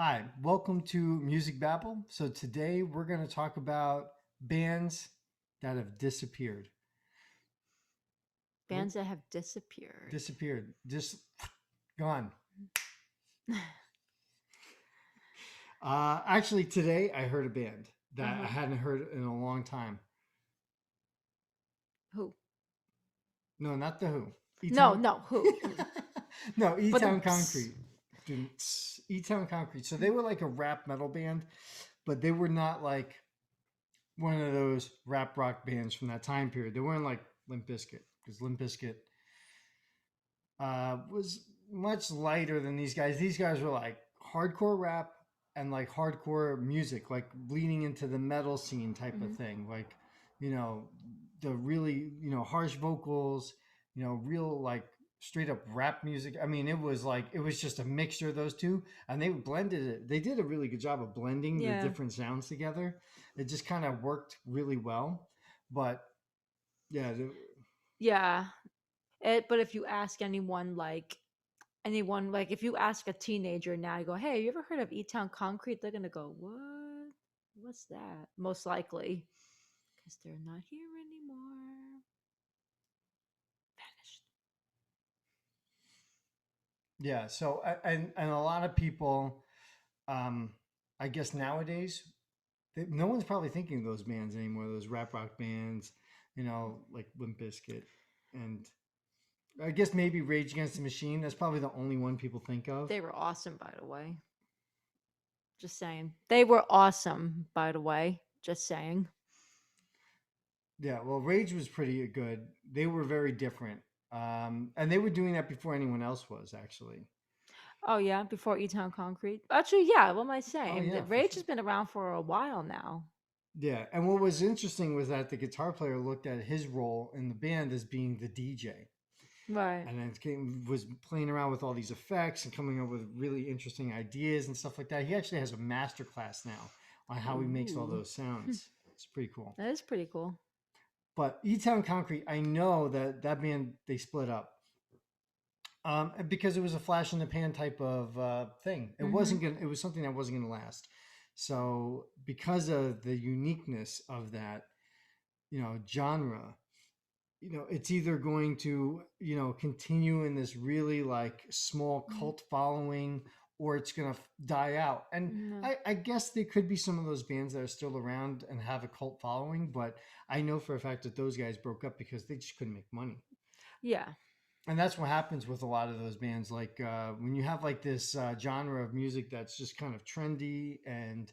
Hi, welcome to Music Babble. So today we're going to talk about bands that have disappeared. What? Bands that have disappeared. Disappeared. Just gone. Actually, today I heard a band that I Uh-huh. hadn't heard in a long time. Who? No, not the Who. No, E-Town. no, who? Who? No, But the E-Town Concrete. E-Town Concrete. So they were like a rap metal band, but they were not like one of those rap rock bands from that time period. They weren't like Limp Bizkit because Limp Bizkit was much lighter than these guys. These guys were like hardcore rap and like hardcore music, like bleeding into the metal scene type of Mhm. thing. Like, you know, the really, harsh vocals, real like straight up rap music. I mean, it was just a mixture of those two and they blended it. They did a really good job of blending the Yeah. different sounds together. It just kind of worked really well. But yeah, Yeah. But if you ask anyone, like if you ask a teenager now, you go, "Hey, have you ever heard of E Town Concrete?" They're gonna go, "What? What's that?" Most likely, because they're not here anymore. Vanished. yeah. So and a lot of people, um, I guess nowadays, no one's probably thinking of those bands anymore. Those rap rock bands, like Limp Bizkit, and I guess maybe Rage Against the Machine. That's probably the only one people think of. They were awesome, by the way. Just saying. They were awesome, by the way. Just saying. Yeah, well, Rage was pretty good. They were very different, and they were doing that before anyone else was actually. Oh yeah, before E Town Concrete. Actually, yeah. What am I Oh saying? The yeah, for Rage sure. has been around for a while now. Yeah, and what was interesting was that the guitar player looked at his role in the band as being the DJ, Right. and then was playing around with all these effects and coming up with really interesting ideas and stuff like that. He actually has a master class now on how he makes all Ooh, those sounds. It's pretty cool. that is pretty cool. But E Town Concrete, I know that band they split up because it was a flash in the pan type of thing. It Mm-hmm. wasn't gonna. It was something that wasn't gonna last. So because of the uniqueness of that, genre, it's either going to, continue in this really like small cult following or it's going to die out. And Mm-hmm. I guess there could be some of those bands that are still around and have a cult following, but I know for a fact that those guys broke up because they just couldn't make money. Yeah. And that's what happens with a lot of those bands. Like when you have like this genre of music that's just kind of trendy and,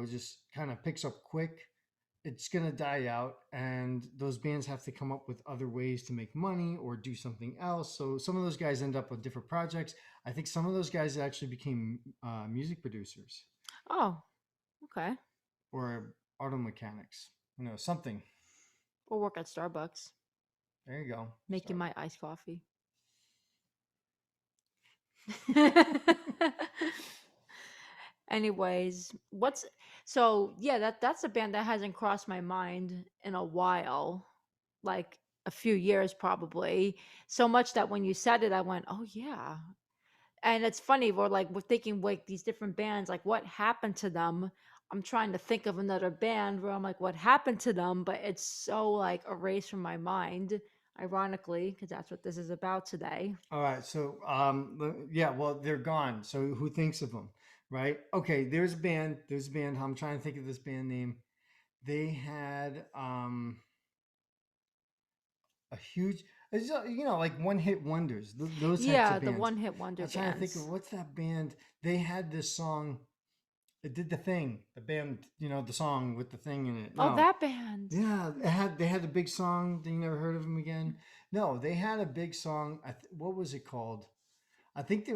just kind of picks up quick, it's going to die out and those bands have to come up with other ways to make money or do something else. So some of those guys end up with different projects. I think some of those guys actually became music producers Oh, okay. or auto mechanics, something. Or work at Starbucks, There you go. making Start. my iced coffee. Anyways, what's so yeah, that's a band that hasn't crossed my mind in a while. Like a few years probably. So much that when you said it, I went, "Oh yeah." And it's funny, we're thinking like these different bands, like what happened to them. I'm trying to think of another band where I'm like, what happened to them? But it's so like erased from my mind, ironically, because that's what this is about today. All right. So, yeah, well, they're gone. So who thinks of them? Right. Okay. There's a band. There's a band. I'm trying to think of this band name. They had, a huge, like one hit wonders, those types Yeah, of the bands. one hit wonder I'm trying to think of bands. what's that band. They had this song. It did the thing. The band, the song with the thing in it. Oh, No, that band. yeah, they had a big song. Then you never heard of them again. No, they had a big song. What was it called? I think they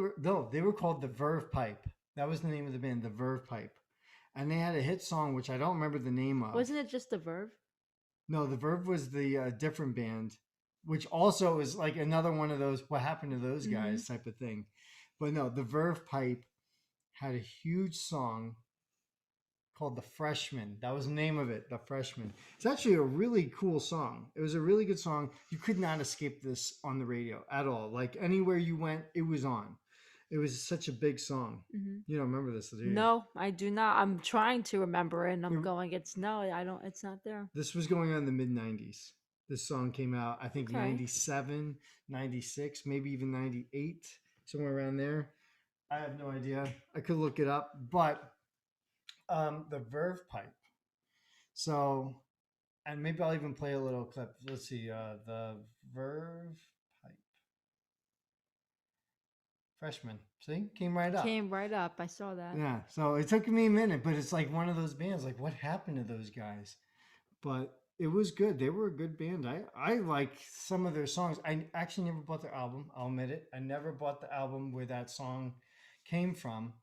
were called the Verve Pipe. That was the name of the band, the Verve Pipe, and they had a hit song which I don't remember the name of. Wasn't it just the Verve? No, the Verve was the different band, which also is like another one of those "what happened to those Mm-hmm. guys" type of thing. But no, the Verve Pipe had a huge song called "The Freshman." That was the name of it, "The Freshman." It's actually a really cool song. It was a really good song. You could not escape this on the radio at all. Like anywhere you went, it was on. It was such a big song. Mhm. You don't remember this, do you? No, I do not. I'm trying to remember it, and I'm It- going, it's no, I don't, it's not there. This was going on in the mid 90s. This song came out, I think, Okay. 97, 96, maybe even 98, somewhere around there. I have no idea. I could look it up, but the Verve Pipe. So, and maybe I'll even play a little clip. Let's see, the Verve Pipe. Freshman. See, came right up. Came right up. I saw that. Yeah. So it took me a minute, but it's like one of those bands. Like, what happened to those guys? But it was good. They were a good band. I like some of their songs. I actually never bought their album. I'll admit it. I never bought the album where that song came from.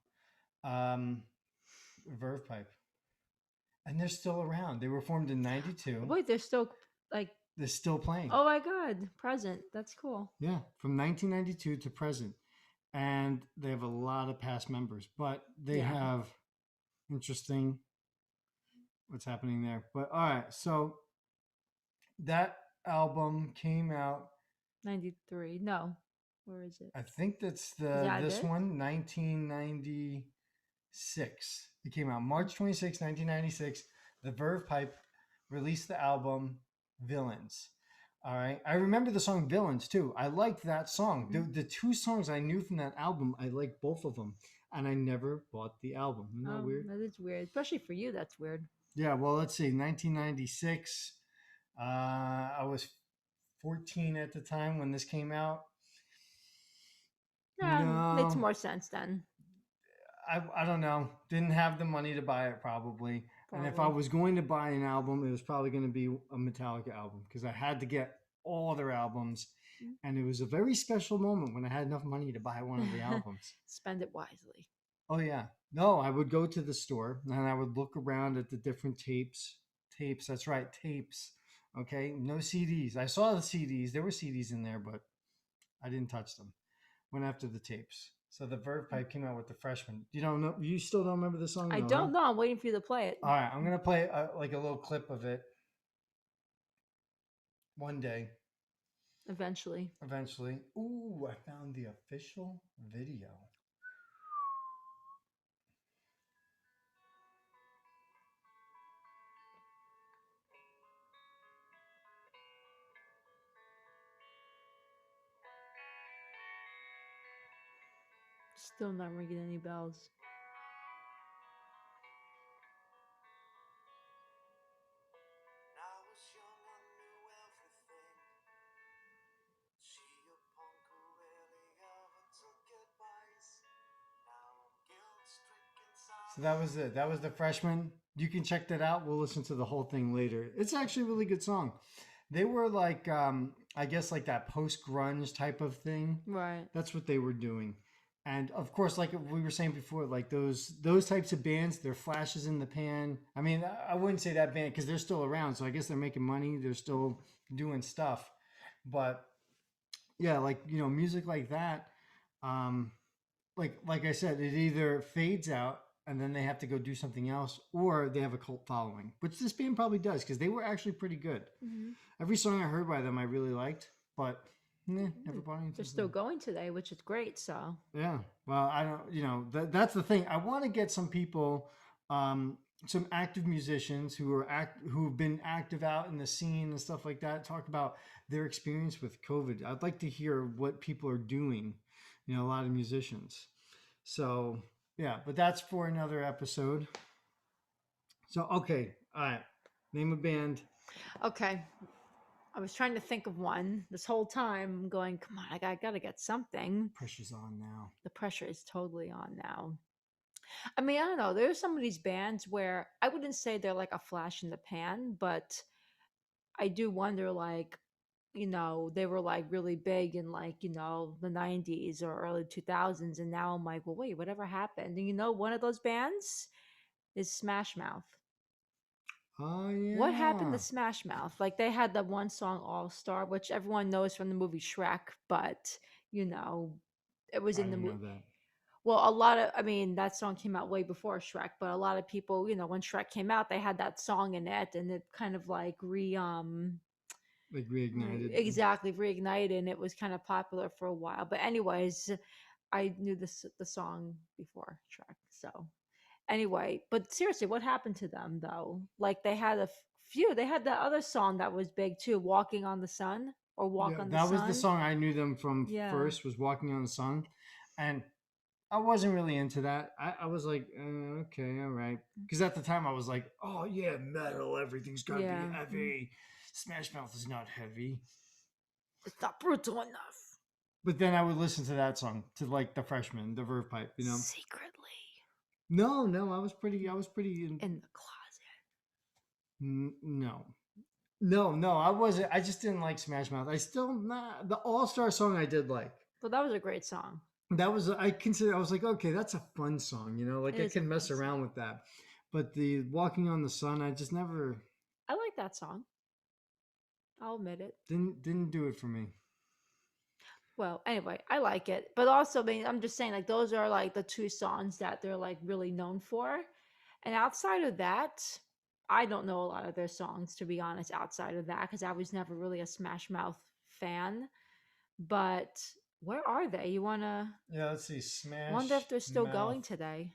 Um, Verve Pipe, and they're still around. They were formed in '92. Wait, they're still like, They're still playing. oh my God, present. That's cool. Yeah, from 1992 to present, and they have a lot of past members, but they Yeah. have interesting what's happening there. But all right, so that album came out. 93. No. Where is it? I think that's that this it? one, 1996. It came out March 26, 1996. The Verve Pipe released the album Villains. All right. I remember the song Villains too. I liked that song. The two songs I knew from that album, I liked both of them. And I never bought the album. Isn't that weird? That is weird. Especially for you, that's weird. Yeah, well, let's see. 1996. I was 14 at the time when this came out. Yeah, makes No, more sense then. I don't know. Didn't have the money to buy it probably. And if I Probably. was going to buy an album, it was probably going to be a Metallica album because I had to get all their albums. And it was a very special moment when I had enough money to buy one of the albums. Spend it wisely. Oh yeah. No, I would go to the store and I would look around at the different tapes. Tapes, that's right, tapes. Okay, no CDs. I saw the CDs. There were CDs in there, but I didn't touch them. Went after the tapes. So the Verve Pipe came out with the Freshman. You don't know? You still don't remember the song? I No, don't know. I'm waiting for you to play it. All right, I'm gonna play like a little clip of it one day, Eventually. eventually. Ooh, I found the official video. Still not ringing any bells. So that was it. That was the Freshman. You can check that out. We'll listen to the whole thing later. It's actually a really good song. They were like, I guess, like that post grunge type of thing. Right. That's what they were doing. And of course, like we were saying before, like those types of bands, they're flashes in the pan. I mean, I wouldn't say that band because they're still around, so I guess they're making money. They're still doing stuff, but yeah, like music like that, um, like I said, it either fades out and then they have to go do something else, or they have a cult following, which this band probably does because they were actually pretty good. Mm-hmm. Every song I heard by them, I really liked, but never bought anything. They're still going today, which is great. So Yeah. Well, I don't, that's the thing. I want to get some people, some active musicians who've been active out in the scene and stuff like that, talk about their experience with COVID. I'd like to hear what people are doing, a lot of musicians. So, yeah, but that's for another episode. So, okay. All right. Name a band. okay. I was trying to think of one this whole time. I'm going, come on, I gotta get something. Pressure's on now. The pressure is totally on now. I mean, I don't know. There's some of these bands where I wouldn't say they're like a flash in the pan, but I do wonder, like, they were like really big in like, the 90s or early 2000s. And now I'm like, well, wait, whatever happened? And one of those bands is Smash Mouth. Oh, yeah. What happened to Smash Mouth? Like they had that one song All Star, which everyone knows from the movie Shrek, but it was I in the didn't movie. know that. Well, I mean, that song came out way before Shrek, but a lot of people, when Shrek came out, they had that song in it, and it kind of like Like reignited. exactly reignited, and it was kind of popular for a while. But anyways, I knew the song before Shrek. So anyway, but seriously, what happened to them though? Like they had few. They had the other song that was big too, "Walking on the Sun" or "Walk Yeah, on the that was the Sun." song I knew them from Yeah, first, was Walking on the Sun. And I wasn't really into that. I was like, okay, all right. Because at the time I was like, oh yeah, metal, everything's got to be yeah. heavy. Smash Mouth is not heavy. It's not brutal enough. But then I would listen to that song, to like the Freshman, the Verve Pipe, you know. Secretly No, I was pretty in the closet. no. No, I wasn't. I just didn't like Smash Mouth. I still not the All Star song I did like. But that was a great song. That was, I consider, I was like, okay, that's a fun song, you know, like It I is a can fun mess song. around with that. But the Walking on the Sun, I just never I like that song. I'll admit it. didn't do it for me. Well, anyway, I like it. But also, I mean, I'm just saying, like, those are like the two songs that they're like really known for. And outside of that, I don't know a lot of their songs, to be honest, outside of that, because I was never really a Smash Mouth fan. But where are they? You wanna Yeah, let's see. wonder if Smash they're still Mouth. going today.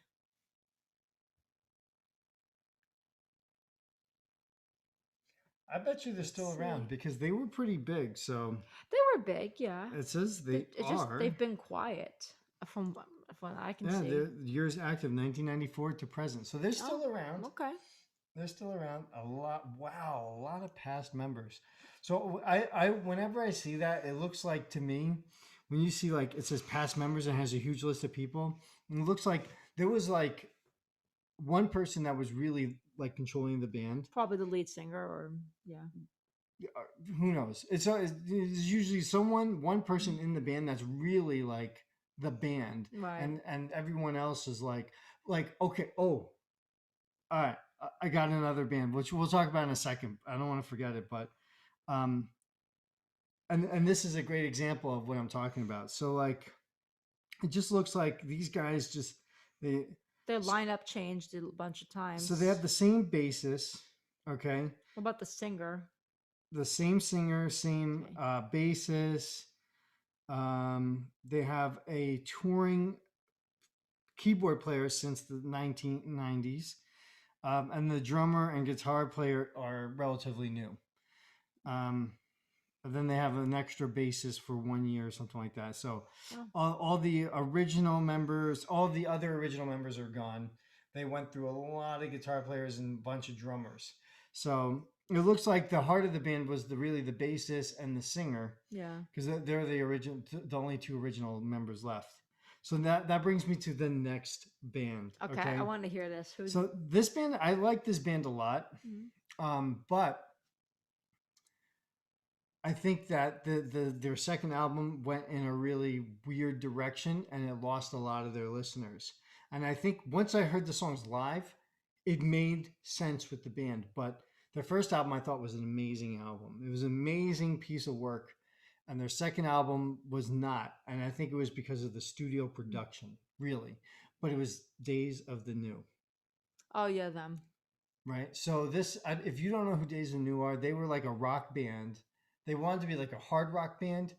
I bet you they're Let's still around see. because they were pretty big. So They were big, yeah. it says But they it's just are. they've been quiet from what I can Yeah, see. the years active, 1994 to present. So they're Oh, still around. okay. They're still around. A lot. Wow, a lot of past members. So whenever I see that, it looks like to me, when you see like it says past members and has a huge list of people, and it looks like there was like one person that was really like controlling the band. Probably the lead singer, or yeah. Who knows? It's usually one person in the band that's really like the band, Right. and everyone else is like okay, oh, all right, I got another band, which we'll talk about in a second. I don't want to forget it, but um, and this is a great example of what I'm talking about. So like, it just looks like these guys just they Their lineup changed a bunch of so they times. have the same bassist, okay, What about the singer? the same singer, same Okay. bassist. They have a touring keyboard player since the 1990s, and the drummer and guitar player are relatively new. Um, but then they have an extra bassist for 1 year or something like that. So Oh, all the original members, all the other original members are gone. They went through a lot of guitar players and a bunch of drummers. So it looks like the heart of the band was really the bassist and the singer, yeah. because they're the only two original members left. So that brings me to the next band. Okay, I Okay, want to hear this. Who's so this band, I like this band a lot, Mhm. but I think that their second album went in a really weird direction and it lost a lot of their listeners. And I think once I heard the songs live, it made sense with the band. But their first album I thought was an amazing album. It was an amazing piece of work. And their second album was not. And I think it was because of the studio production, really. But it was Days of the New, Oh yeah, them. right? So if you don't know who Days of the New are, they were like a rock band. They wanted to be like a hard rock band,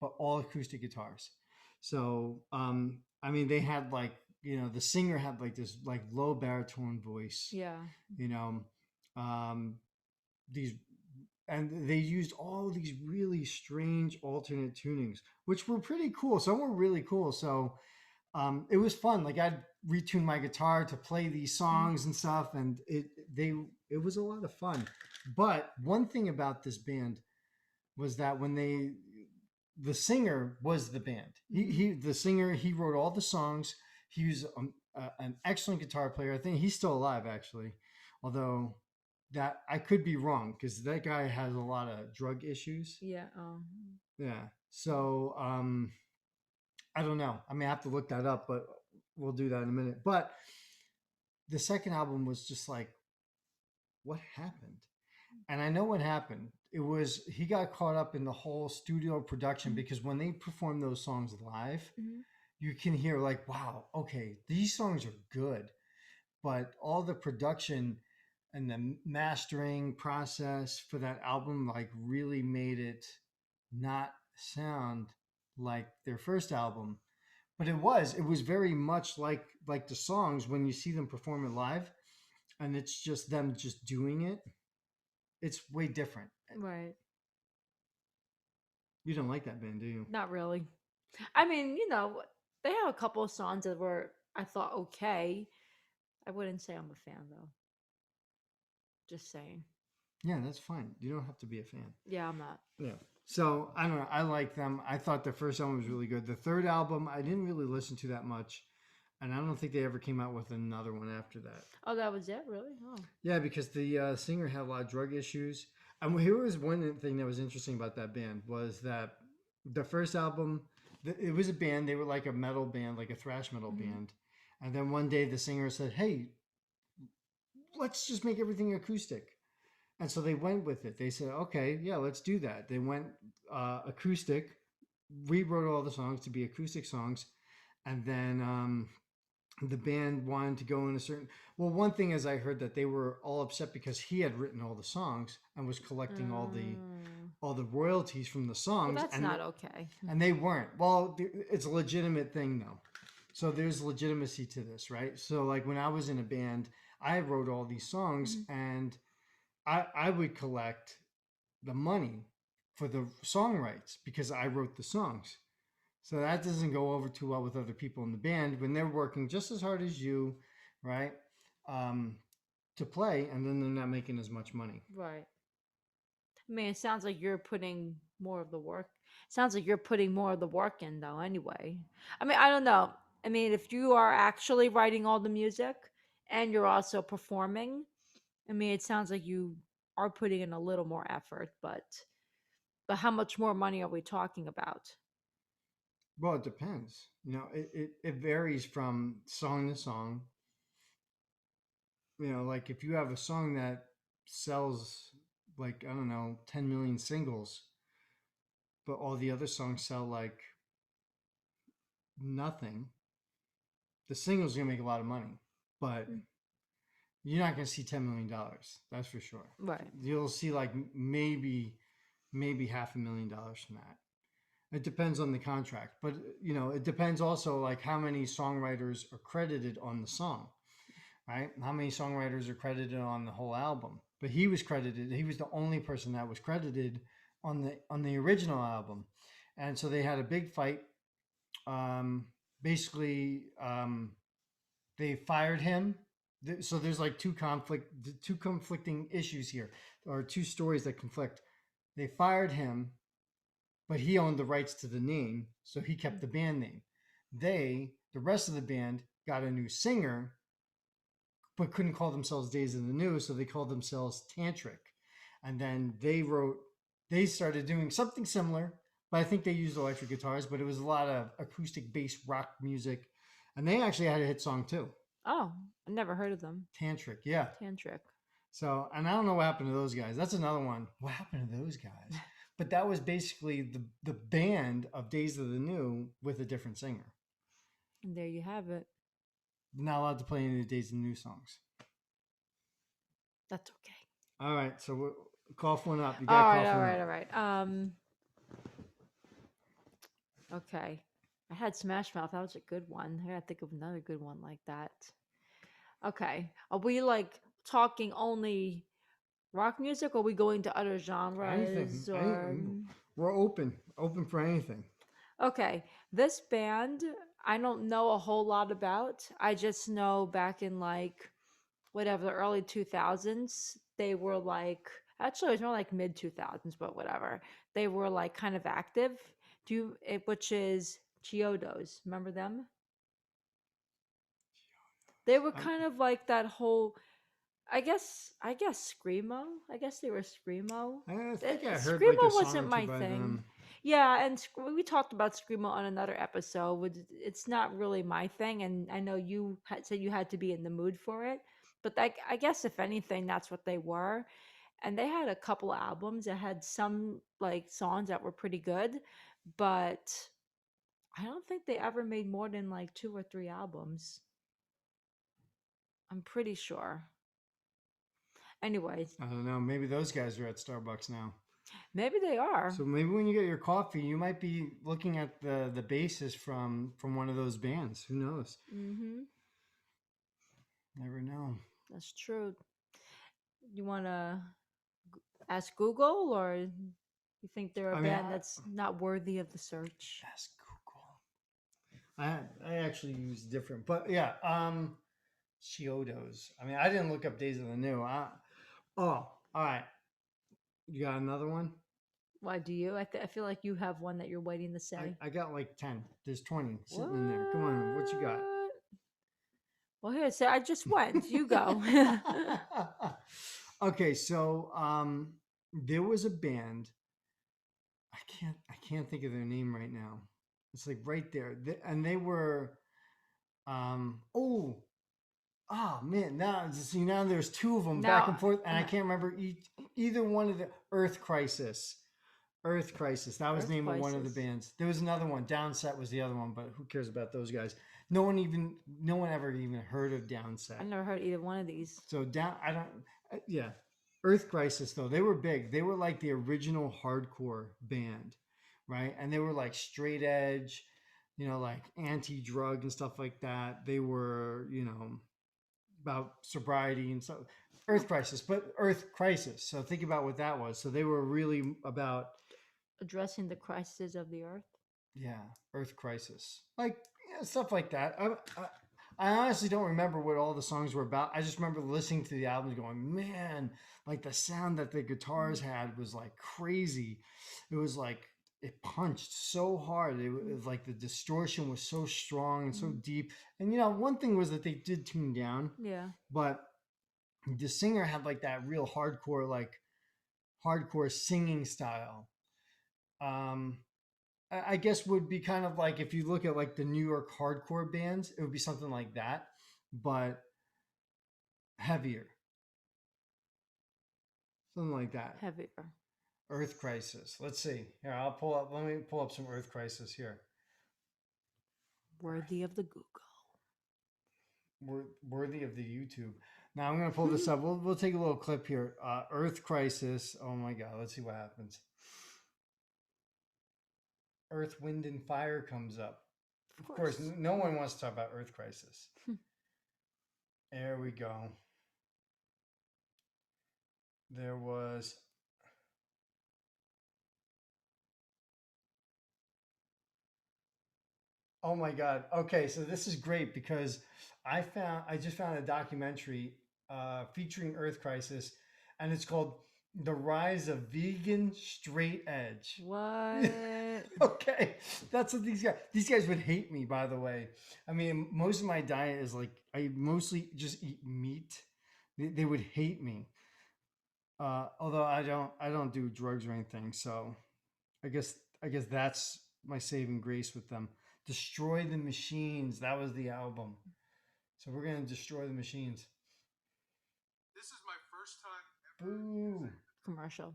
but all acoustic guitars. So, I mean, they had like, the singer had like this like low baritone voice, Yeah. you know, um, these, and they used all these really strange alternate tunings, which were pretty cool. Some were really cool. So, it was fun. Like I'd retune my guitar to play these Mhm. songs and stuff, and it was a lot of fun. But one thing about this band was that the singer was the band. Mhm. The singer, he wrote all the songs. He was an excellent guitar player. I think he's still alive actually, although that I could be wrong because that guy has a lot of drug issues. Yeah. Oh. Yeah. So I don't know. I mean, I have to look that up, but we'll do that in a minute. But the second album was just like, what happened? And I know what happened. It was he got caught up in the whole studio production Mhm. because when they perform those songs live, Mhm. you can hear like, wow, okay, these songs are good, but all the production and the mastering process for that album like really made it not sound like their first album. But it was very much like the songs when you see them perform it live, and it's just them just doing it. It's way different. Right. You don't like that band, do you? Not really. I mean, they have a couple of songs that were I thought okay. I wouldn't say I'm a fan though. Just saying. Yeah, that's fine. You don't have to be a fan. Yeah, I'm not. Yeah. So I don't know. I like them. I thought the first album was really good. The third album I didn't really listen to that much, and I don't think they ever came out with another one after that. Oh, that was it, really? Oh. Yeah, because the singer had a lot of drug issues. And here was one thing that was interesting about that band was that the first album, it was a band. They were like a metal band, like a thrash metal Hmm. band. And then one day the singer said, "Hey, let's just make everything acoustic." And so they went with it. They said, "Okay, yeah, let's do that." They went acoustic, rewrote all the songs to be acoustic songs, and then the band wanted to go in a certain. Well, one thing is I heard that they were all upset because he had written all the songs and was collecting Mm. all the royalties from the Well, songs, that's not okay. and they weren't. Well, it's a legitimate thing though. So there's legitimacy to this, right? So like when I was in a band, I wrote all these songs, Mhm. and I would collect the money for the song rights because I wrote the songs. So that doesn't go over too well with other people in the band when they're working just as hard as you, right? Um, to play, and then they're not making as much money. Right. I mean, it sounds like you're putting more of the work. Sounds like you're putting more of the work in, though. Anyway, I mean, I don't know. I mean, if you are actually writing all the music and you're also performing, I mean, it sounds like you are putting in a little more effort. But how much more money are we talking about? Well, it depends. It varies from song to song. Like if you have a song that sells like, I don't know, 10 million singles, but all the other songs sell like nothing, the singles are gonna make a lot of money. But Mm. you're not going to see $10 million. That's for sure. Right. You'll see like maybe $500,000 from that. It depends on the contract, but it depends also like how many songwriters are credited on the song, right? How many songwriters are credited on the whole album? But he was credited. He was the only person that was credited on the original album, and so they had a big fight. Um, Basically, they fired him. So there's like two conflicting issues here, or two stories that conflict. They fired him, but he owned the rights to the name, so he kept the band name. The rest of the band, got a new singer, but couldn't call themselves Days of the New, so they called themselves Tantric. And then they started doing something similar, but I think they used electric guitars, but it was a lot of acoustic bass rock music. And they actually had a hit song too. Oh, I never heard of them. Tantric, yeah. Tantric. So, and I don't know what happened to those guys. That's another one. What happened to those guys? But that was basically the band of Days of the New with a different singer. And there you have it. Not allowed to play any of the Days of the New songs. That's okay. All right, so cough one up. You All got to right, cough all one right, up. all right. Okay. I had Smash Mouth. That was a good one. I gotta think of another good one like that. Okay. Are we like talking only rock music, or are we going to other Anything, genres? Or we're open for anything. okay, this band I don't know a whole lot about. I just know back in like whatever the early 2000s, they were like actually it was more like mid 2000s, but whatever. They were like kind of active. Which is Chiodos. Remember them? They were I, kind of like that whole I guess screamo. I guess they were screamo. I think I heard like a Screamo song wasn't or two my by thing. them. Yeah, and we talked about screamo on another episode. It's not really my thing, and I know you said you had to be in the mood for it. But I guess if anything, that's what they were. And they had a couple albums that had some like songs that were pretty good, but I don't think they ever made more than like two or three albums. I'm pretty sure. Anyways, I don't know. Maybe those guys are at Starbucks now. Maybe they are. So maybe when you get your coffee, you might be looking at the bassist from one of those bands. Who knows? Mm-hmm. Never know. That's true. You want to ask Google, or you think they're a I mean, band that's not worthy of the search? ask Google. I actually use different, but yeah. Chiodos. I mean, I didn't look up Days of the New. Oh, all right. You got another one? Why do you? I feel like you have one that you're waiting to say. I got like 10. There's 20 sitting in there. Come on, what you got? What? Well, here, say I just went. You go. Okay, so there was a band. I can't think of their name right now. It's like right there. And they were oh, man, now see, now there's two of them back Now, and forth, and I can't remember either one of the Earth Crisis. Earth Crisis. That was the Earth name of one of the Crisis. bands. There was another one. Downset was the other one, but who cares about those guys? No one ever even heard of Downset. I never heard either one of these. So yeah. Earth Crisis though, they were big. They were like the original hardcore band, right? And they were like straight edge, like anti-drug and stuff like that. They were, about sobriety and stuff. Earth Crisis, but Earth Crisis. So think about what that was. So they were really about Addressing the crisis of the earth. yeah, Earth Crisis, like stuff like that. I honestly don't remember what all the songs were about. I just remember listening to the albums, going, man, like the sound that the guitars had was like crazy. It was like it punched so hard. It was like the distortion was so strong and so deep. And one thing was that they did tune down, Yeah. but the singer had like that real hardcore singing style. Um, I guess would be kind of like if you look at like the New York hardcore bands, it would be something like that, but heavier, something like that. Heavier. Earth Crisis. Let's see. Here, let me pull up some Earth Crisis here. Worthy of the Google. Worthy of the YouTube. Now I'm going to pull this up. We'll take a little clip here. Earth Crisis. Oh my God. Let's see what happens. Earth, Wind, and Fire comes up. Of course, no one wants to talk about Earth Crisis. There we go. There was. Oh my God. Okay, so this is great because I just found a documentary featuring Earth Crisis, and it's called "The Rise of Vegan Straight Edge." What? Okay, that's what these guys would hate me, by the way. I mean, most of my diet is like I mostly just eat meat. They would hate me. Although I don't do drugs or anything, so I guess that's my saving grace with them. Destroy the Machines. That was the album. So we're gonna destroy the machines. This is my first time ever. Boo. Commercial.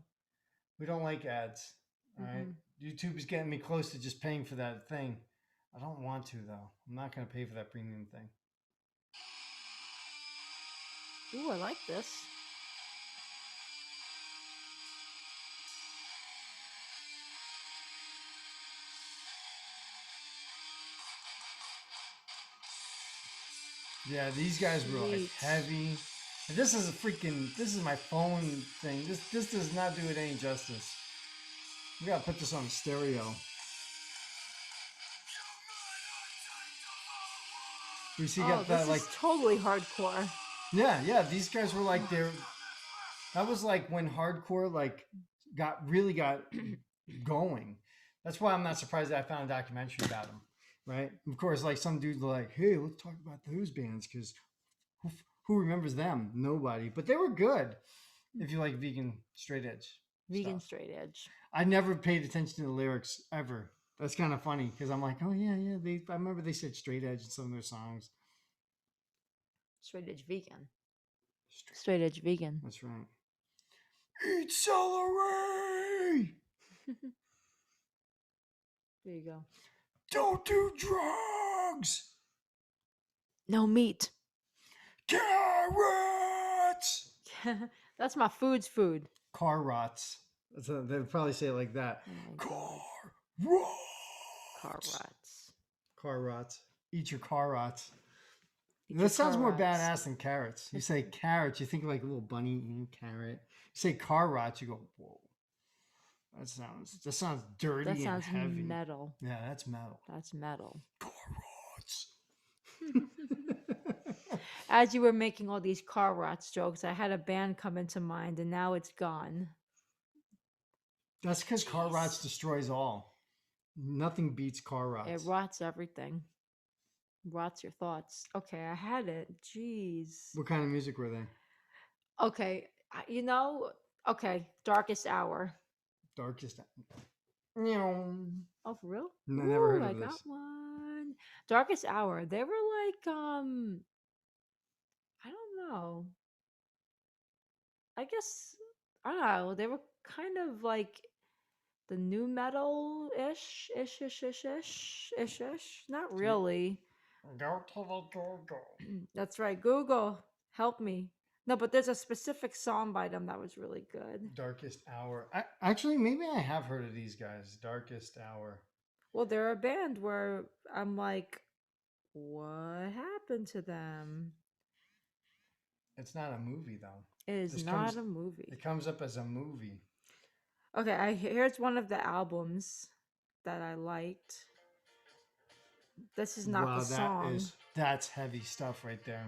We don't like ads. All right. YouTube is getting me close to just paying for that thing. I don't want to though. I'm not gonna pay for that premium thing. Ooh, I like this. Yeah, these guys were like Sweet. heavy. And this is my phone thing. This does not do it any justice. We gotta put this on stereo. We see got that This like is totally hardcore. yeah. These guys were like that was like when hardcore like got going. That's why I'm not surprised that I found a documentary about them, right? Of course, like some dudes are like, hey, let's talk about those bands because who remembers them? Nobody. But they were good if you like vegan straight edge. Vegan stuff. straight edge. I never paid attention to the lyrics ever. That's kind of funny because I'm like, oh yeah. I remember they said straight edge in some of their songs. Straight edge vegan. Straight edge vegan. That's right. Eat celery. There you go. Don't do drugs. No meat. Carrots. That's my food's food. Car rots. So they'd probably say it like that. Oh my Car God. rots. Car rots. Car rots. Eat your car rots. Eat That your sounds car more rots. badass than carrots. You say carrots, you think like a little bunny eating carrot. You say car rots, you go, whoa. That sounds dirty That sounds and heavy. metal. Yeah, that's metal. That's metal. Car rots. As you were making all these car rots jokes, I had a band come into mind, and now it's gone. That's because car rots Jeez. destroys all. Nothing beats car rots. It rots everything. Rots your thoughts. Okay, I had it. Jeez. What kind of music were they? Okay, okay, Darkest Hour. Darkest. No, Oh, for real? never Ooh, heard I of got this. one. Darkest Hour. They were like, I don't know. I guess I don't know. They were kind of like the new metal ish. Not really. Go to the go. That's right. Google, help me. No, but there's a specific song by them that was really good. Darkest Hour. Actually, maybe I have heard of these guys. Darkest Hour. Well, they're a band where I'm like, what happened to them? It's not a movie though. It is This not comes. a movie. It comes up as a movie. Okay, here's one of the albums that I liked. This is not Wow, the song. that's heavy stuff right there.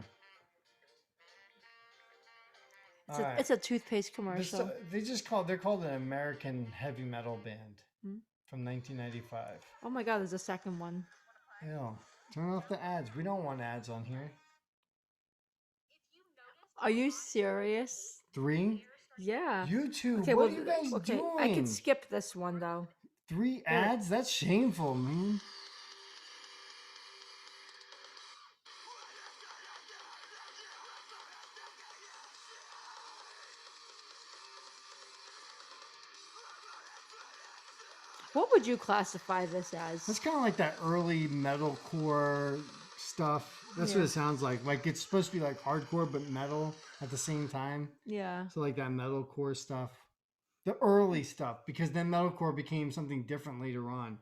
All right. It's a toothpaste commercial. They're called an American heavy metal band Hmm? from 1995. Oh my God, there's a second one. Ew. Turn off the ads. We don't want ads on here. Are you serious? 3? Yeah. YouTube. Okay, What well, are you guys okay, doing? I can skip this one though. 3 Here. ads? That's shameful, man. What would you classify this That's as? kind of like that early metalcore stuff. That's what Yeah. it sounds like. Like it's supposed to be like hardcore but metal at the same time. Yeah. So like that metalcore stuff. The early stuff, because then metalcore became something different later on.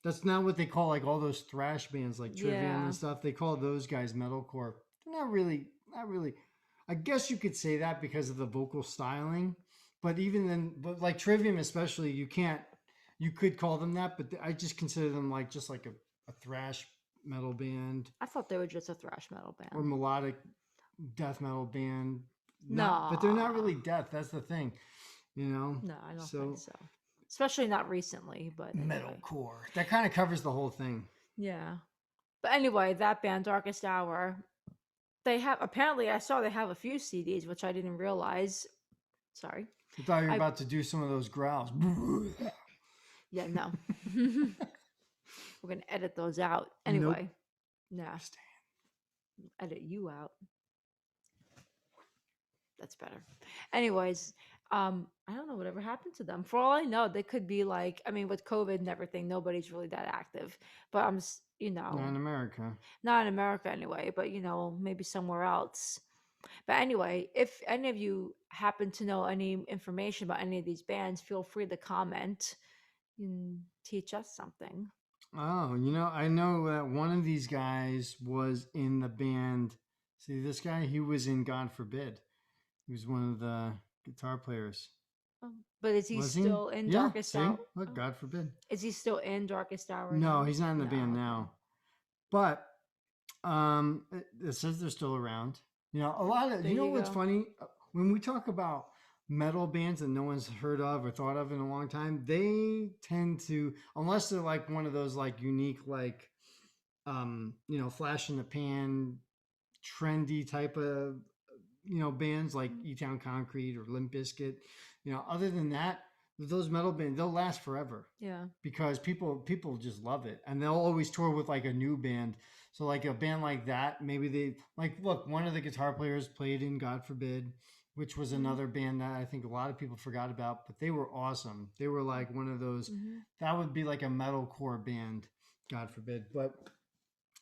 That's not what they call like all those thrash bands like Trivium Yeah. and stuff. They call those guys metalcore. They're not really. I guess you could say that because of the vocal styling, but even then, but like Trivium especially, you could call them that, but I just consider them like just like a thrash metal band I thought they were just a thrash metal or band. melodic death metal band. But they're not No. really death. That's the thing, you know. No, I don't So think so. Especially not recently, but anyway. metalcore. That kind of covers the whole thing. Yeah. But anyway, that band, Darkest Hour, apparently I saw they have a few CDs, which I didn't realize. Sorry. I thought you were I- about to do some of those growls. Yeah, no. We're gonna edit those out. Anyway. Yeah. Edit you out. That's better. Anyways, I don't know whatever happened to them. For all I know, they could be like, I mean, with COVID and everything, nobody's really that active. But Not in America. not in America anyway, but maybe somewhere else. But anyway, if any of you happen to know any information about any of these bands, feel free to comment and teach us something. Oh, I know that one of these guys was in the band. See this guy? He was in God Forbid. He was one of the guitar players. But is he Was still in Yeah, Darkest see? Hour? Look, God Forbid. Is he still in Darkest Hour? No, now? he's not in the No, band okay. now. But it says they're still around. A lot of There you know you what's go. funny? When we talk about metal bands that no one's heard of or thought of in a long time, they tend to, unless they're like one of those like unique like flash in the pan trendy type of bands like E-Town Concrete or Limp Bizkit. Other than that, those metal bands, they'll last forever Yeah. because people just love it, and they'll always tour with like a new band. So like a band like that, maybe they like look. One of the guitar players played in God Forbid, which was another band that I think a lot of people forgot about, but they were awesome. They were like one of those. That would be like a metalcore band, God forbid. But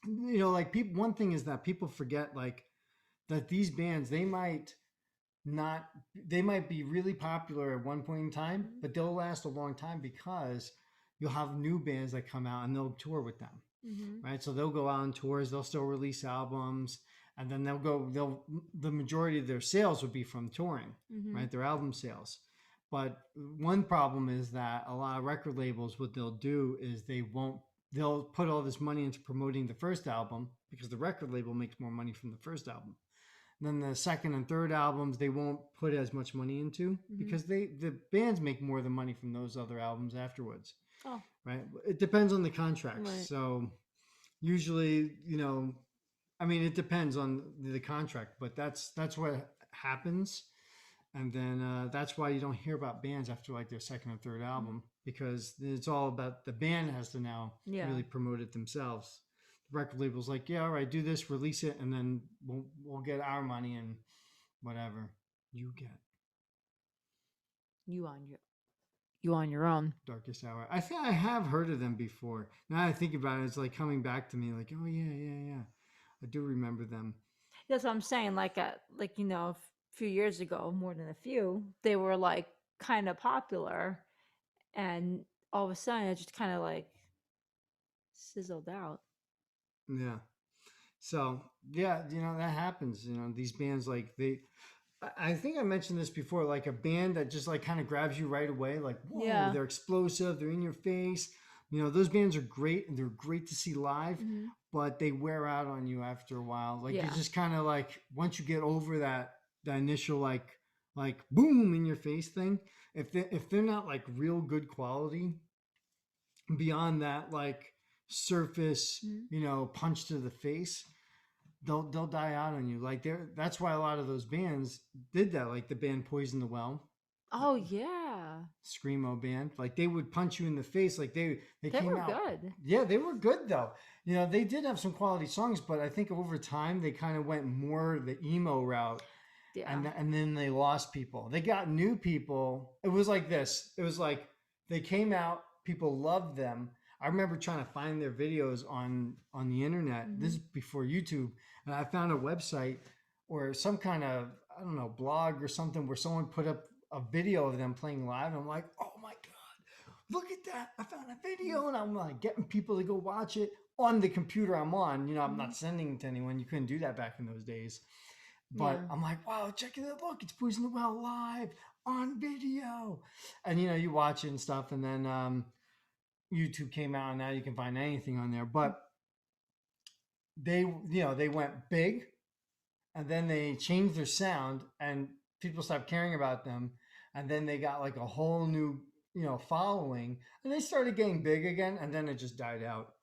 like people. One thing is that people forget like that these bands they might not, they might be really popular at one point in time, Mhm. but they'll last a long time because you'll have new bands that come out and they'll tour with them, Mhm. right? So they'll go out on tours, they'll still release albums, and then the majority of their sales would be from touring, Mhm. right? Their album sales. But one problem is that a lot of record labels, what they'll do is they'll put all this money into promoting the first album because the record label makes more money from the first album. Then the second and third albums they won't put as much money into Mhm. because the bands make more of the money from those other albums afterwards, Oh, right? It depends on the contracts. right. So usually, I mean, it depends on the contract, but that's what happens. And then that's why you don't hear about bands after like their second or third Mhm. album because it's all about the band has to now Yeah. really promote it themselves. The record label's like, yeah, all right, do this, release it, and then we'll get our money and whatever you get. You on your you on your own. Darkest Hour. I think I have heard of them before. Now I think about it, it's like coming back to me. Like, oh yeah, yeah, yeah. I do remember them. That's what I'm saying. Like a few years ago, more than a few, they were like kind of popular, and all of a sudden it just kind of like sizzled out. Yeah. So yeah, that happens. These bands like I think I mentioned this before, like a band that just like kind of grabs you right away, like whoa, Yeah. they're explosive, they're in your face. Those bands are great and they're great to see live, Hmm. but they wear out on you after a while. Like you're Yeah. just kind of like once you get over that initial like boom in your face thing, if they're not like real good quality beyond that like surface, Mhm. punch to the face, they'll die out on you. Like that's why a lot of those bands did that. Like the band Poison the Well, Oh yeah, screamo band. Like they would punch you in the face. Like they they came were out. good. Yeah, they were good though. They did have some quality songs, but I think over time they kind of went more the emo route, Yeah. and then they lost people. They got new people. It was like this. It was like they came out, people loved them. I remember trying to find their videos on the internet. This is Hmm. before YouTube, and I found a website or some kind of, I don't know, blog or something where someone put up a video of them playing live. And I'm like, oh my god, look at that! I found a video, and I'm like getting people to go watch it on the computer I'm on. I'm Hmm. not sending it to anyone. You couldn't do that back in those days. But Yeah. I'm like, wow, check it out. Look, it's Poison the Well live on video. And, you watch it and stuff. And then YouTube came out and now you can find anything on there. But they went big and then they changed their sound and people stopped caring about them. And then they got like a whole new, following and they started getting big again. And then it just died out.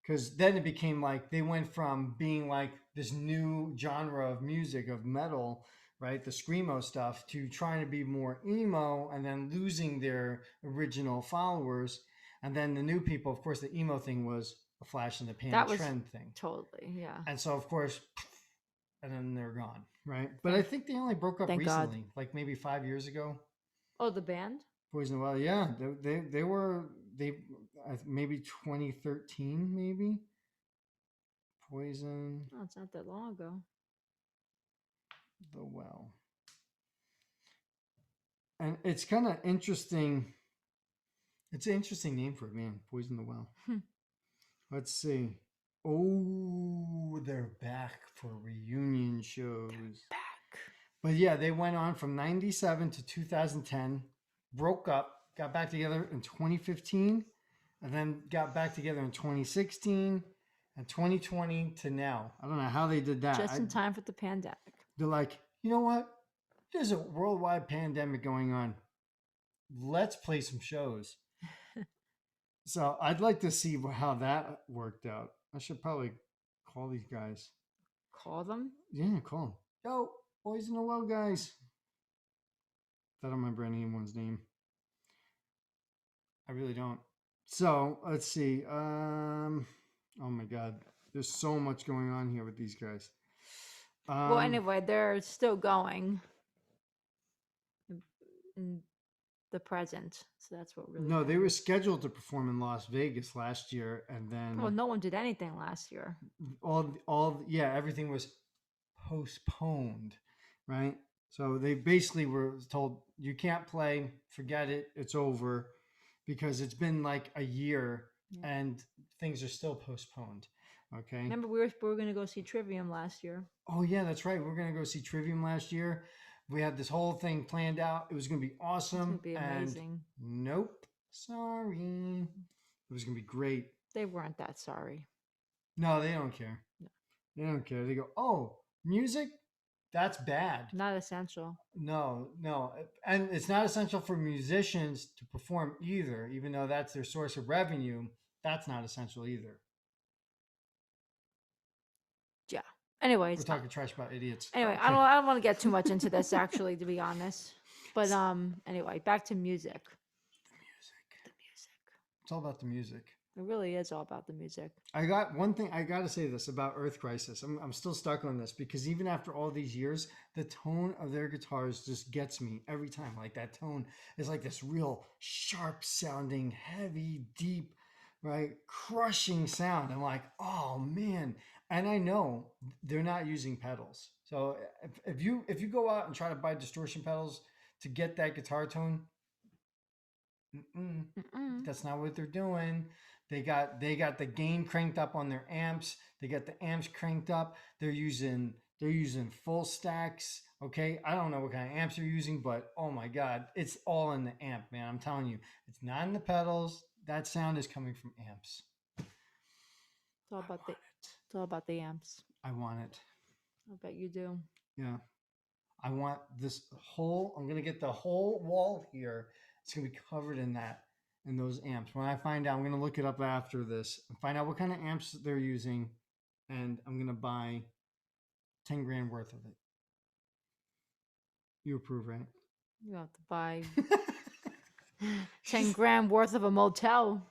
Because then it became like they went from being like this new genre of music of metal, right, the screamo stuff, to trying to be more emo and then losing their original followers. And then the new people, of course, the emo thing was a flash in the pan That was trend thing. totally, yeah. And so of course, and then they're gone, right? But I Thank think they only broke up thank God. recently, like maybe 5 years ago. Oh, the band? Poison Well, yeah, they were they maybe 2013 maybe. Poison Oh, it's not that long ago. the Well. And it's kind of interesting. It's an interesting name for a band, Poison the Well. Hmm. Let's see. Oh, they're back for reunion shows. Back. But yeah, they went on from 97 to 2010, broke up, got back together in 2015, and then got back together in 2016 and 2020 to now. I don't know how they did that. Just in time for the pandemic. They're like, you know what? There's a worldwide pandemic going on. Let's play some shows. So I'd like to see how that worked out. I should probably call these guys. Call them? Yeah, call them. Yo, Boys in the Well guys. I don't remember anyone's name. I really don't. So let's see. Oh my god, there's so much going on here with these guys. Well, anyway, they're still going in the present. So that's what really No, they were matters. scheduled to perform in Las Vegas last year, and then Well, no one did anything last year. everything was postponed, right? So they basically were told, you can't play, forget it, it's over, because it's been like a year Yeah. and things are still postponed. Okay. Remember, we were going to go see Trivium last year. Oh yeah, that's right. We're gonna go see Trivium last year. We had this whole thing planned out. It was gonna be It's going awesome, to be and amazing. nope. Sorry. It was gonna be great. They weren't that sorry. No, they don't care. No. They don't care. They go, oh, music? That's bad. Not essential. No, no. And it's not essential for musicians to perform either, even though that's their source of revenue. That's not essential either. Yeah. We're Anyways, talking trash about idiots. anyway, Okay. I don't want to get too much into this actually, to be honest. But anyway, back to music. The music. The music. It's all about the music. It really is all about the music. I got one thing. I got to say this about Earth Crisis. I'm still stuck on this because even after all these years, the tone of their guitars just gets me every time. Like that tone is like this real sharp sounding, heavy, deep, right, crushing sound. I'm like, oh man. And I know they're not using pedals. So if you go out and try to buy distortion pedals to get that guitar tone, Mm-mm. that's not what they're doing. They got the gain cranked up on their amps. They got the amps cranked up. They're using full stacks. Okay, I don't know what kind of amps they're using, but oh my god, it's all in the amp, man. I'm telling you, it's not in the pedals. That sound is coming from amps. It's all about it's all about the amps. I want it. I bet you do. Yeah, I want this whole. I'm gonna get the whole wall here. It's gonna be covered in those amps. When I find out, I'm gonna look it up after this and find out what kind of amps they're using, and I'm gonna buy 10 grand worth of it. You approve, right? You have to buy 10 grand worth of a motel.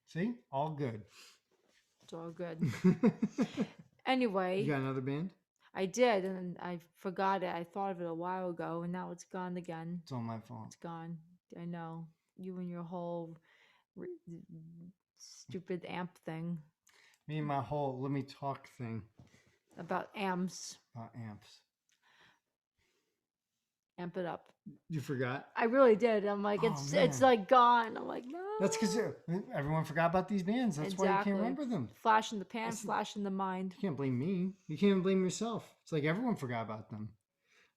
See, all good. It's all good. You Anyway, got another band? I did, and I forgot it. I thought of it a while ago, and now it's gone again. It's all my fault. It's gone. I know. You and your whole re- stupid amp thing Me and my whole let me talk thing about amps. about amps. Amp it up. You forgot? I really did. I'm like, Oh, it's man. like gone. I'm like, no. That's because everyone forgot about these bands. That's why you Exactly. can't remember them. Flash in the pan, That's- flash in the mind. You can't blame me. You can't even blame yourself. It's like everyone forgot about them.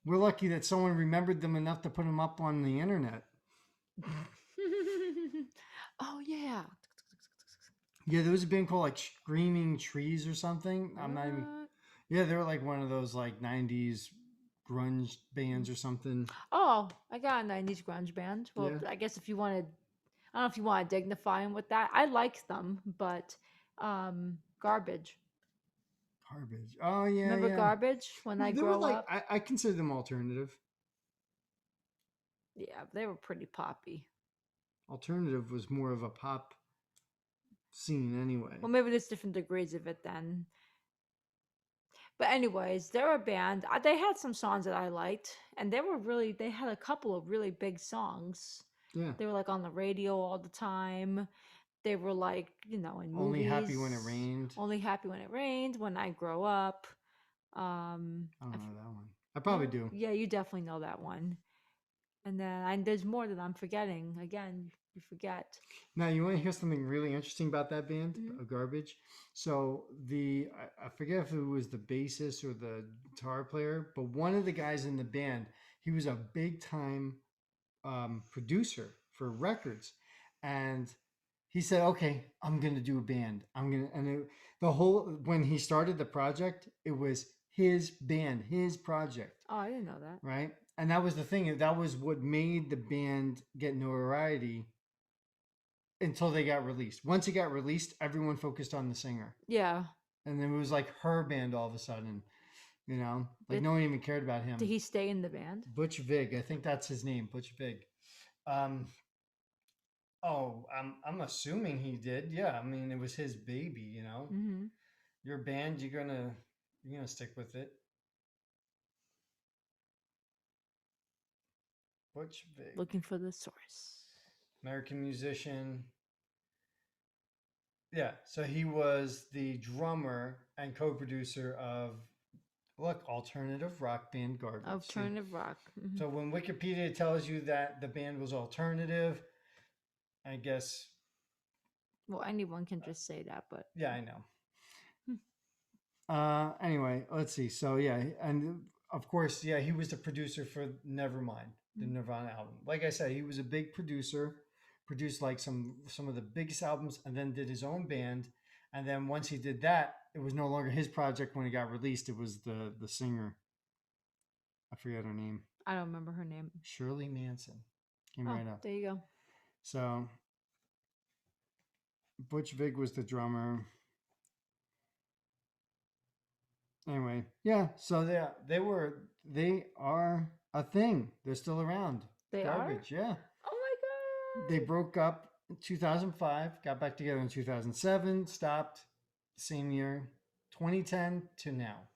We're lucky that someone remembered them enough to put them up on the internet. Oh yeah. Yeah, there was a band called like Screaming Trees or something. I'm not even. What? Yeah, they were like one of those like '90s grunge bands or something. Oh, I got a 90s grunge band. Well, Yeah. I guess if you wanted, I don't know if you want to dignify them with that. I liked them, but Garbage. Garbage. Oh yeah, Remember yeah. Garbage when I They were grow like up? I consider them alternative. Yeah, they were pretty poppy. Alternative was more of a pop scene anyway. Well, maybe there's different degrees of it then. But anyways, they're a band. They had some songs that I liked, and they had a couple of really big songs. Yeah. They were like on the radio all the time. They were like, in Only movies. Happy When It Rained. Only Happy When It Rained, When I Grow Up. I don't know that one. I probably do. Yeah, you definitely know that one. And then there's more that I'm forgetting. Again, you forget. Now, you want to hear something really interesting about that band, Mhm. Garbage? So I forget if it was the bassist or the guitar player, but one of the guys in the band, he was a big time producer for records, and he said, "Okay, I'm gonna do a band. The whole when he started the project, it was his band, his project, Oh, I didn't know that. right? And that was the thing. That was what made the band get notoriety until they got released. Once it got released, everyone focused on the singer, Yeah. and then it was like her band all of a sudden. Like Did- no one even cared about him. Did he stay in the band? Butch Vig, I think that's his name, Butch Vig. I'm assuming he did. Yeah, I mean it was his baby. Mm-hmm. Your band, you're gonna stick with it. Butch Vig, Looking for the source. American musician. Yeah, so he was the drummer and co-producer of Look, alternative rock band garbage. See? Alternative rock. Mhm. So when Wikipedia tells you that the band was alternative, I guess, Well, anyone can just say that, but yeah, I know. Hmm. Anyway, let's see. So yeah, and of course, yeah, he was the producer for Nevermind, the Mm. Nirvana album. Like I said, he was a big producer, produced like some of the biggest albums, and then did his own band. And then once he did that, it was no longer his project when it got released. It was the singer. I forget her name. I don't remember her name. Shirley Manson. Came Oh, right up. there you go. So Butch Vig was the drummer. Anyway, yeah. So they are a thing. They're still around. They are? Garbage, yeah. Oh my They god. broke up in 2005, got back together in 2007, stopped same year, 2010 to now.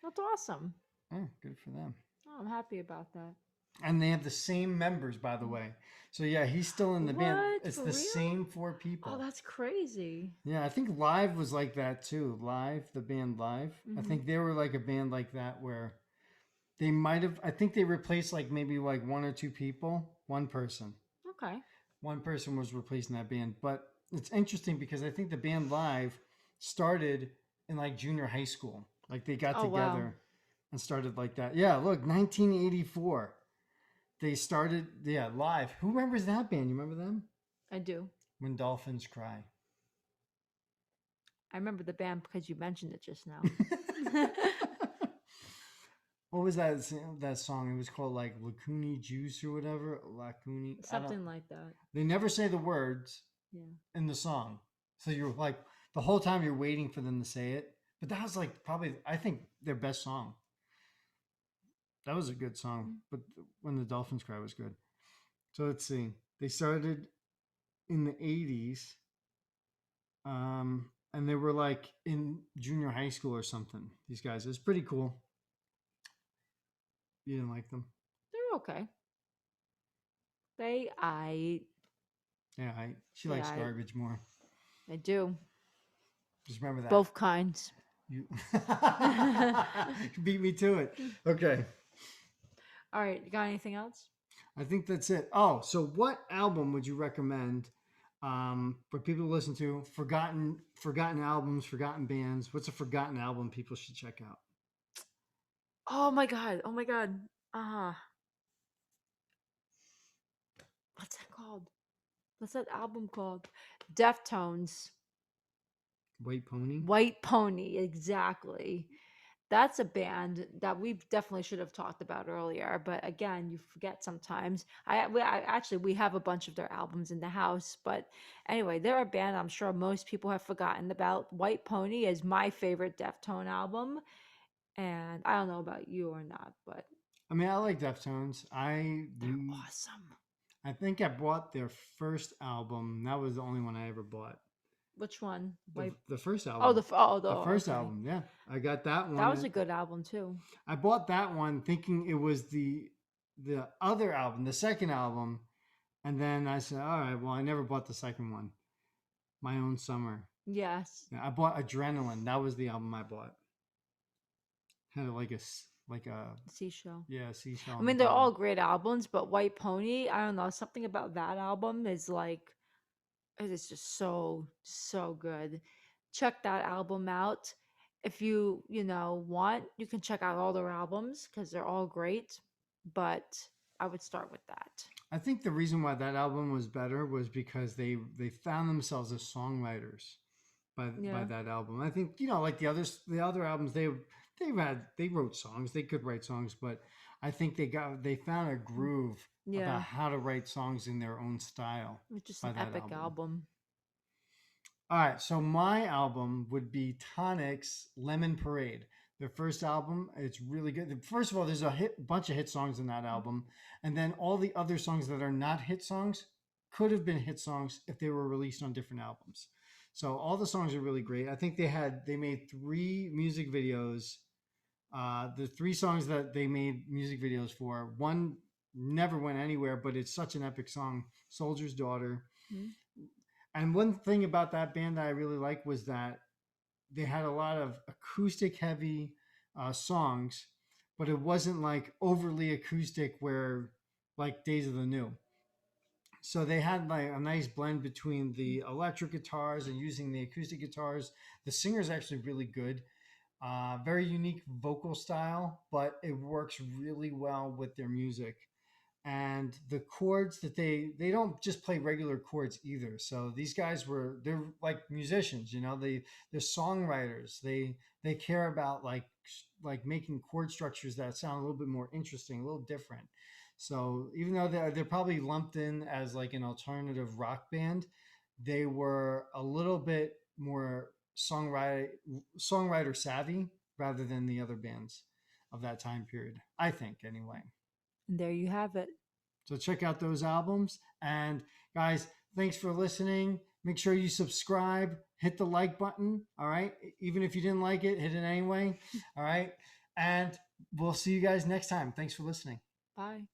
That's awesome. Oh, good for them. Oh, I'm happy about that. And they have the same members, by the way. So yeah, he's still in the band. What? It's For the real? same 4 people. Oh, that's crazy. Yeah, I think Live was like that too. Live, the band Live. I Mhm. think they were like a band like that where they might have. I think they replaced like maybe like 1 or 2 people. One person. Okay. One person was replacing that band. But it's interesting because I think the band Live started in like junior high school. Like they got Oh, wow. together and started like that. Yeah, look, 1984. They started, yeah, Live. Who remembers that band? You remember them? I do. When Dolphins Cry. I remember the band because you mentioned it just now. What was that song? It was called like Lacuni Juice or whatever. Lacuni. Something like that. They never say the words Yeah. in the song. So you're like, the whole time you're waiting for them to say it. But that was like probably, I think, their best song. That was a good song. But When the Dolphins Cry was good. So let's see. They started in the 80s. And they were like in junior high school or something. These guys. It was pretty cool. You didn't like them? They're okay. I Yeah, she likes Yeah, garbage more. do. Just remember that. Both kinds. You beat me to it. Okay. All right. You got anything else? I think that's it. Oh, so what album would you recommend for people to listen to? Forgotten albums, forgotten bands. What's a forgotten album people should check out? Oh my god. Oh my god. What's that called? What's that album called? Deftones. White Pony? White Pony, exactly. That's a band that we definitely should have talked about earlier, but again, you forget sometimes. We have a bunch of their albums in the house, but anyway, they're a band I'm sure most people have forgotten about. White Pony is my favorite Deftone album, and I don't know about you or not, but I mean, I like Deftones. they're awesome. I think I bought their first album. That was the only one I ever bought. Which one? The first album. Oh, the first okay. album. Yeah, I got that one. That was a good album too. I bought that one thinking it was the other album, the second album, and then I said, "All right, well, I never bought the second one, My Own Summer." Yes. Yeah, I bought Adrenaline. That was the album I bought. Had like a Seashell. Yeah, seashell. I mean, they're all great albums, but White Pony, I don't know, something about that album is like, it is just so, so good. Check that album out. If you want, you can check out all their albums because they're all great, but I would start with that. I think the reason why that album was better was because they found themselves as songwriters by that album. I think like the other albums they wrote songs, they could write songs, but I think they found a groove about how to write songs in their own style. It's just an epic album. All right, so my album would be Tonic's Lemon Parade. Their first album, it's really good. First of all, there's a bunch of hit songs in that album, and then all the other songs that are not hit songs could have been hit songs if they were released on different albums. So all the songs are really great. I think they made 3 music videos. The 3 songs that they made music videos for, one never went anywhere, but it's such an epic song, Soldier's Daughter. Mm-hmm. And one thing about that band that I really liked was that they had a lot of acoustic heavy songs, but it wasn't like overly acoustic where like Days of the New. So they had like a nice blend between the electric guitars and using the acoustic guitars. The singer's actually really good. Very unique vocal style, but it works really well with their music. And the chords that they don't just play regular chords either. So these guys they're like musicians, they're songwriters. They care about like making chord structures that sound a little bit more interesting, a little different. So even though they're probably lumped in as like an alternative rock band, they were a little bit more songwriter savvy rather than the other bands of that time period, I think, anyway. And there you have it. So check out those albums. And guys, thanks for listening. Make sure you subscribe, hit the like button. All right. Even if you didn't like it, hit it anyway. All right. And we'll see you guys next time. Thanks for listening. Bye.